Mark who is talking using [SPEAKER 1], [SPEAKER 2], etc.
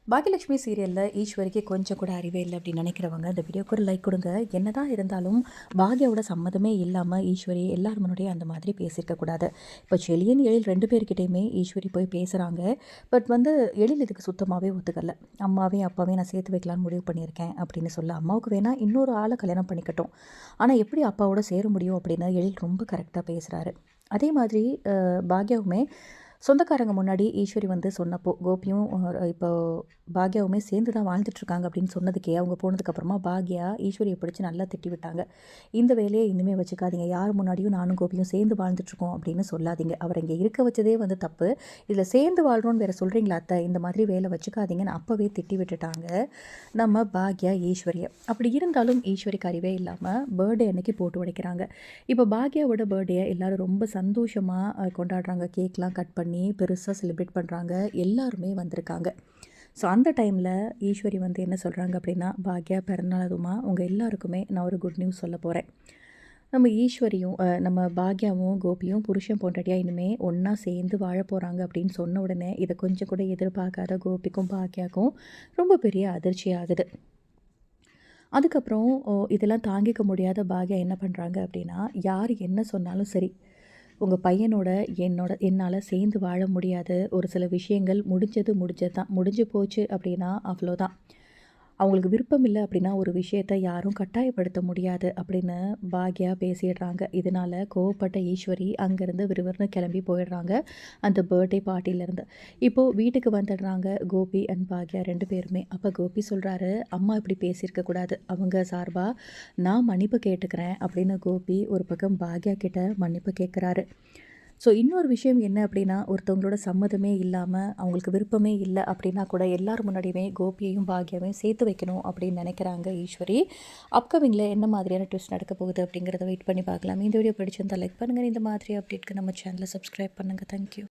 [SPEAKER 1] பாக்கியலட்சுமி சீரியலில் ஈஸ்வரிக்கு கொஞ்சம் கூட அறிவே இல்லை அப்படின்னு நினைக்கிறவங்க இந்த வீடியோக்கு ஒரு லைக் கொடுங்க. என்னதான் இருந்தாலும் பாக்யாவோட சம்மதமே இல்லாமல் ஈஸ்வரி எல்லார் முன்னாடியும் அந்த மாதிரி பேசியிருக்கக்கூடாது. இப்போ செலியன் எழில் 2 பேர்கிட்டையுமே ஈஸ்வரி போய் பேசுகிறாங்க. பட் எழில் இதுக்கு சுத்தமாகவே ஒத்துக்கல. அம்மாவையும் அப்பாவையும் நான் சேர்த்து வைக்கலான்னு முடிவு பண்ணியிருக்கேன் அப்படின்னு சொல்ல, அம்மாவுக்கு வேணால் இன்னொரு ஆளை கல்யாணம் பண்ணிக்கட்டும், ஆனால் எப்படி அப்பாவோட சேர முடியும் அப்படின்னு எழில் ரொம்ப கரெக்டாக பேசுகிறாரு. அதே மாதிரி பாக்யாவுமே சொந்தக்காரங்க முன்னாடி ஈஸ்வரி சொன்னப்போ கோபியும் இப்போ பாக்யாவுமே சேர்ந்து தான் வாழ்ந்துட்டுருக்காங்க அப்படின்னு சொன்னதுக்கே அவங்க போனதுக்கப்புறமா பாக்யா ஈஸ்வரியை பிடிச்சி நல்லா திட்டி விட்டாங்க. இந்த வேலையை இன்னுமே வச்சுக்காதீங்க, யார் முன்னாடியும் நானும் கோபியும் சேர்ந்து வாழ்ந்துட்டுருக்கோம் அப்படின்னு சொல்லாதீங்க, அவர் இங்கே இருக்க வச்சதே தப்பு, இதில் சேர்ந்து வாழ்கிறோன்னு வேறு சொல்கிறீங்களா அத்தை, இந்த மாதிரி வேலை வச்சுக்காதீங்கன்னு அப்போவே திட்டி விட்டுட்டாங்க நம்ம பாக்யா ஈஸ்வரியை. அப்படி இருந்தாலும் ஈஸ்வரிக்கு அறிவே இல்லாமல் பர்த்டே அன்னைக்கு போட்டு உடைக்கிறாங்க. இப்போ பாக்யாவோட பர்த்டே எல்லோரும் ரொம்ப சந்தோஷமாக கொண்டாடுறாங்க. கேக்லாம் கட் பண்ணி பெருசாக செலிப்ரேட் பண்ணுறாங்க. எல்லாருமே வந்திருக்காங்க. ஸோ அந்த டைமில் ஈஸ்வரி என்ன சொல்கிறாங்க அப்படின்னா, பாக்யா பிறந்தநாள் அதுமா உங்கள் எல்லாருக்குமே நான் ஒரு குட் நியூஸ் சொல்ல போகிறேன். நம்ம ஈஸ்வரியும் நம்ம பாக்யாவும் கோபியும் புருஷன் பொண்டாட்டியாக இனிமேல் ஒன்றா சேர்ந்து வாழ போகிறாங்க அப்படின்னு சொன்ன உடனே இதை கொஞ்சம் கூட எதிர்பார்க்காத கோபிக்கும் பாக்யாவுக்கும் ரொம்ப பெரிய அதிர்ச்சி ஆகுது. அதுக்கப்புறம் இதெல்லாம் தாங்கிக்க முடியாத பாக்யா என்ன பண்ணுறாங்க அப்படின்னா, யார் என்ன சொன்னாலும் சரி, உங்கள் பையனோட என்னால் சேர்ந்து வாழ முடியாது, ஒரு சில விஷயங்கள் முடிஞ்சது தான், முடிஞ்சு போச்சு அப்படின்னா அவ்வளோதான், அவங்களுக்கு விருப்பம் இல்லை அப்படின்னா ஒரு விஷயத்தை யாரும் கட்டாயப்படுத்த முடியாது அப்படின்னு பாக்யா பேசிடுறாங்க. இதனால் கோவப்பட்ட ஈஸ்வரி அங்கேருந்து விறுவிறுன்னு கிளம்பி போயிடுறாங்க அந்த பர்த்டே பார்ட்டியிலேருந்து. இப்போது வீட்டுக்கு வந்துடுறாங்க கோபி அண்ட் பாக்யா 2 பேருமே. அப்போ கோபி சொல்கிறாரு, அம்மா இப்படி பேசியிருக்கக்கூடாது, அவங்க சார்பாக நான் மன்னிப்பு கேட்டுக்கிறேன் அப்படின்னு கோபி ஒரு பக்கம் பாக்யா கிட்ட மன்னிப்பு கேட்குறாரு. ஸோ இன்னொரு விஷயம் என்ன அப்படின்னா, ஒருத்தவங்களோட சம்மதமே இல்லாமல் அவங்களுக்கு விருப்பமே இல்லை அப்படின்னா கூட எல்லார் முன்னாடியுமே கோபியையும் பாக்யாவையும் சேர்த்து வைக்கணும் அப்படின்னு நினைக்கிறாங்க ஈஸ்வரி. அப்கமிங்கில் என்ன மாதிரியான ட்விஸ்ட் நடக்க போகுது அப்படிங்கிறத வெயிட் பண்ணி பார்க்கலாம். இந்த வீடியோ பிடிச்சிருந்தால் லைக் பண்ணுங்கள். இந்த மாதிரி அப்டேட்க்கு நம்ம சேனலை சப்ஸ்கிரைப் பண்ணுங்கள். தேங்க்யூ.